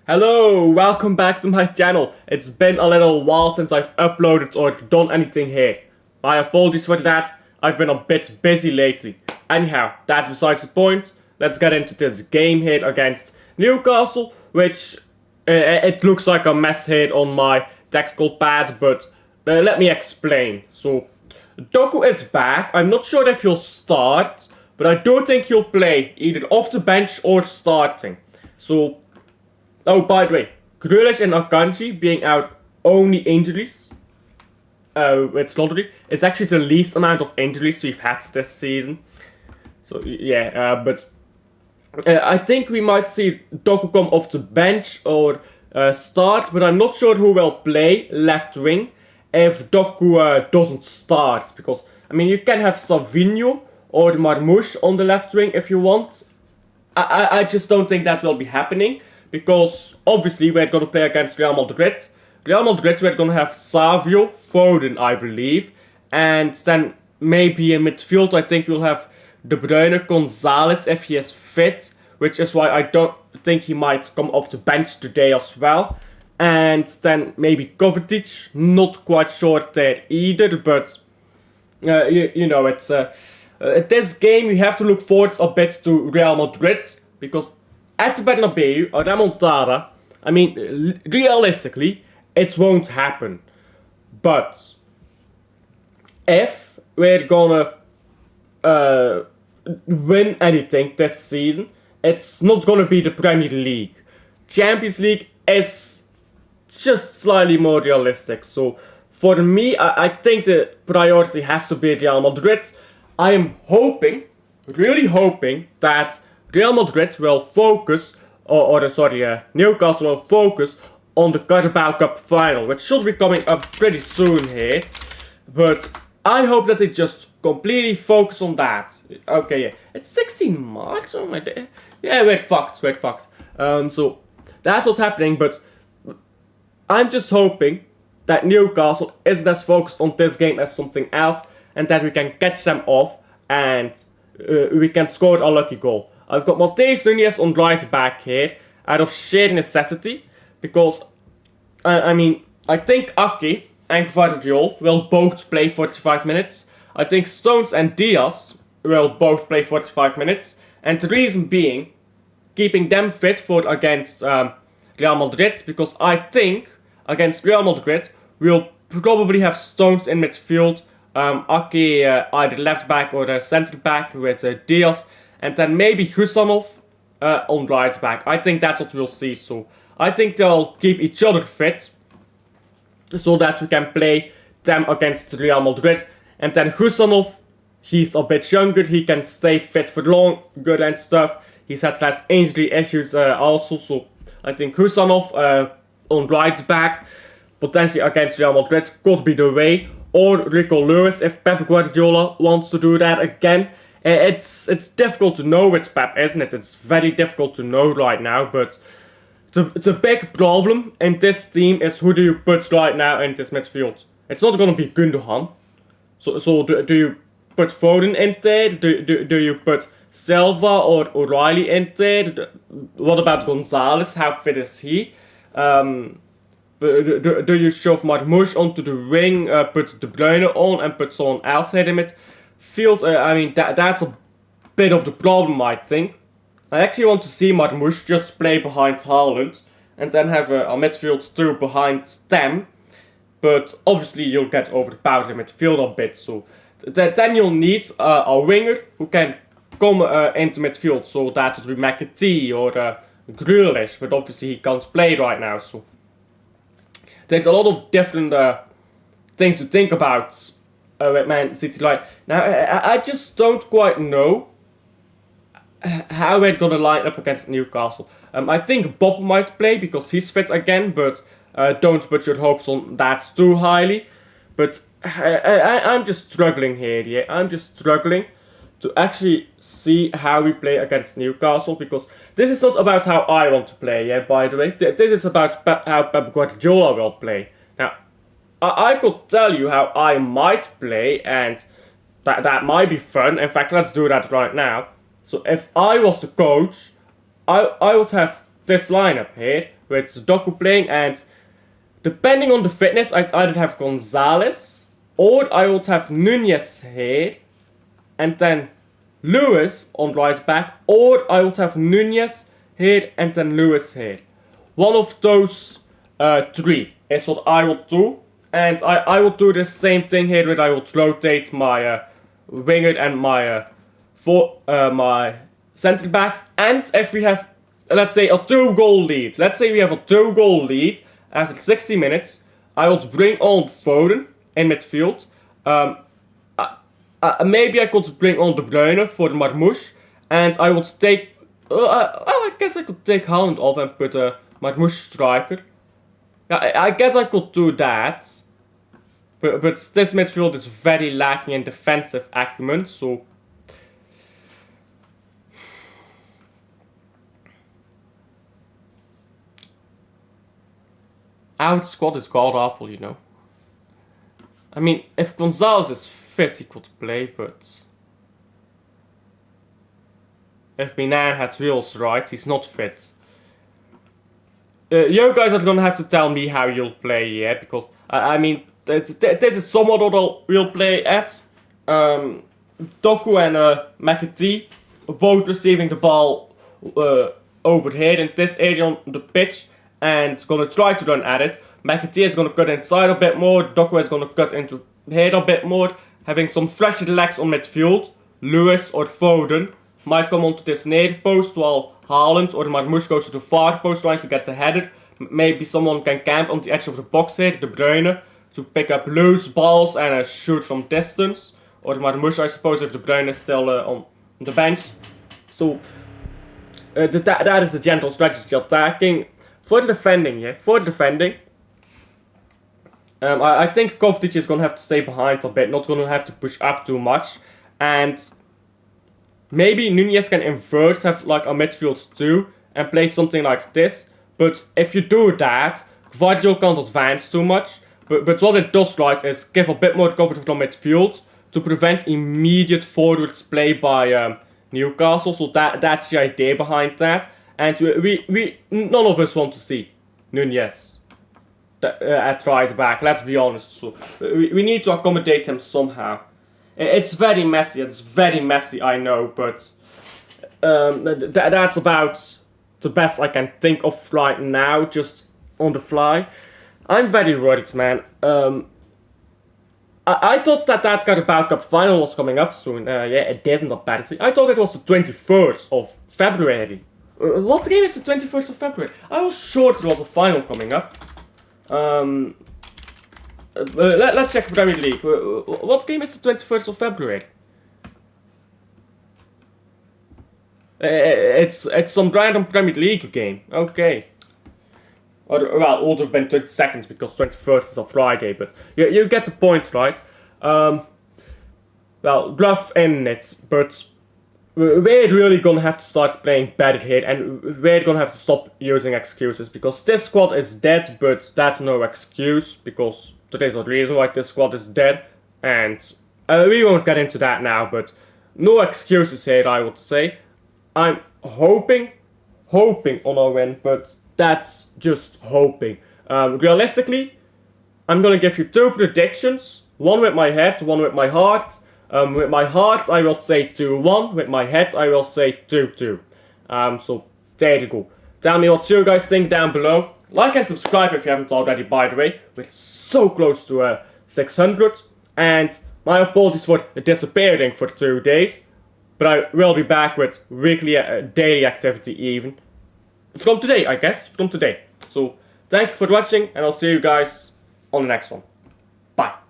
Hello, welcome back to my channel. It's been a little while since I've uploaded or done anything here. My apologies for that, I've been a bit busy lately. Anyhow, that's besides the point. Let's get into this game here against Newcastle, which it looks like a mess here on my tactical pad, but let me explain. So, Doku is back. I'm not sure if he'll start, but I do think he'll play either off the bench or starting. So, oh, by the way, Grealish and Akanji being out only injuries with lottery is actually the least amount of injuries we've had this season. So yeah, but I think we might see Doku come off the bench or start, but I'm not sure who will play left wing if Doku doesn't start. Because, I mean, you can have Savinho or Marmoush on the left wing if you want. I just don't think that will be happening. Because obviously we're going to play against Real Madrid. Real Madrid, we're going to have Savio, Foden, I believe. And then maybe in midfield, I think we'll have De Bruyne, Gonzalez if he is fit. Which is why I don't think he might come off the bench today as well. And then maybe Kovacic, not quite sure there either. But, you know, it's this game you have to look forward a bit to Real Madrid. Because at the Bernabeu, a remontada, I mean, realistically, it won't happen. But if we're gonna win anything this season, it's not gonna be the Premier League. Champions League is just slightly more realistic. So for me, I think the priority has to be Real Madrid. I am hoping, really hoping, that Real Madrid will focus, Newcastle will focus on the Carabao Cup final, which should be coming up pretty soon here. But I hope that they just completely focus on that. Okay, yeah, it's 16 March. Oh my day. Yeah, we're fucked. So that's what's happening. But I'm just hoping that Newcastle isn't as focused on this game as something else, and that we can catch them off and we can score a lucky goal. I've got Mateus Nunes on right back here, out of sheer necessity, because, I mean, I think Ake and Gvardiol will both play 45 minutes. I think Stones and Diaz will both play 45 minutes, and the reason being, keeping them fit for against Real Madrid, because I think against Real Madrid, we'll probably have Stones in midfield, Ake either left back or centre back with Diaz, and then maybe Husanov on right back. I think that's what we'll see. So I think they'll keep each other fit so that we can play them against Real Madrid. And then Husanov, he's a bit younger. He can stay fit for longer and stuff. He's had less injury issues also. So I think Husanov on right back, potentially against Real Madrid, could be the way. Or Rico Lewis if Pep Guardiola wants to do that again. It's difficult to know with Pep, isn't it? It's very difficult to know right now, but the big problem in this team is who do you put right now in this midfield? It's not going to be Gundogan. So do you put Foden in there? Do you put Silva or O'Reilly in there? What about Gonzalez? How fit is he? Do you shove Marmoush onto the wing, put De Bruyne on and put someone else here in midfield? I mean, that's a bit of the problem, I think. I actually want to see Marmoush just play behind Haaland and then have a midfield two behind them. But obviously you'll get overpowered in midfield a bit, so then you'll need a winger who can come into midfield. So that would be McAtee or Grealish, but obviously he can't play right now, so there's a lot of different things to think about with Man City right now. I just don't quite know how we're going to line up against Newcastle. I think Bob might play because he's fit again, but don't put your hopes on that too highly. But I'm just struggling here, yeah. I'm just struggling to actually see how we play against Newcastle, because this is not about how I want to play, yeah, by the way. This is about how Pep Guardiola will play. Now, I could tell you how I might play, and that might be fun. In fact, let's do that right now. So if I was the coach, I would have this lineup here, with Doku playing, and depending on the fitness, I'd either have Gonzalez, or I would have Nunez here, and then Lewis on right back, or I would have Nunez here and then Lewis here. One of those three is what I would do, and I will do the same thing here, where I will rotate my winger and my my centre backs. And if we have, let's say, a 2-goal lead, let's say we have a 2-goal lead after 60 minutes, I would bring on Foden in midfield. Maybe I could bring on De Bruyne for Marmoush, and I would take. I guess I could take Haaland off and put Marmoush striker. Yeah, I guess I could do that. But this midfield is very lacking in defensive acumen, so. Our squad is god awful, you know. I mean, if Gonzalez is fit, he could play, but if Minan had wheels right, he's not fit. You guys are gonna have to tell me how you'll play, yeah, because I mean, this is somewhat what we'll play at. Doku and McAtee both receiving the ball over here in this area on the pitch, and gonna try to run at it. McAtee is gonna cut inside a bit more. Doku is gonna cut into here a bit more, having some fresher legs on midfield. Lewis or Foden might come onto this near post, while Haaland or Marmoush goes to the far post trying to get the header. Maybe someone can camp on the edge of the box here, De Bruyne, to pick up loose balls and shoot from distance. Or Marmoush, I suppose, if De Bruyne is still on the bench. So that is the general strategy attacking. For defending, I think Kovacic is going to have to stay behind a bit, not going to have to push up too much. And maybe Nunez can invert, have like a midfield too, and play something like this. But if you do that, Gvardiol can't advance too much. But what it does right is give a bit more cover from midfield to prevent immediate forwards play by Newcastle. So that's the idea behind that. And we none of us want to see Nunez at right back, let's be honest. So we need to accommodate him somehow. It's very messy, I know, but that's about the best I can think of right now, just on the fly. I'm very worried, man. I thought that Carabao Cup final was coming up soon. Yeah, it isn't apparently. I thought it was the 21st of February. What game is the 21st of February? I was sure there was a final coming up. Let's check Premier League. What game is the 21st of February? It's some random Premier League game. Okay. Or, well, it would have been 22nd because 21st is a Friday, but you get the point, right? Well, rough in it, but we're really gonna have to start playing better here, and we're gonna have to stop using excuses, because this squad is dead, but that's no excuse, because there is a reason why this squad is dead, and we won't get into that now, but no excuses here, I would say. I'm hoping on a win, but that's just hoping. Realistically, I'm gonna give you 2 predictions, one with my head, one with my heart. With my heart, I will say 2-1. With my head, I will say 2-2. So, there you go. Tell me what you guys think down below. Like and subscribe if you haven't already, by the way. We're so close to 600. And my apologies for disappearing for 2 days. But I will be back with weekly, daily activity even. From today, I guess. From today. So, thank you for watching. And I'll see you guys on the next one. Bye.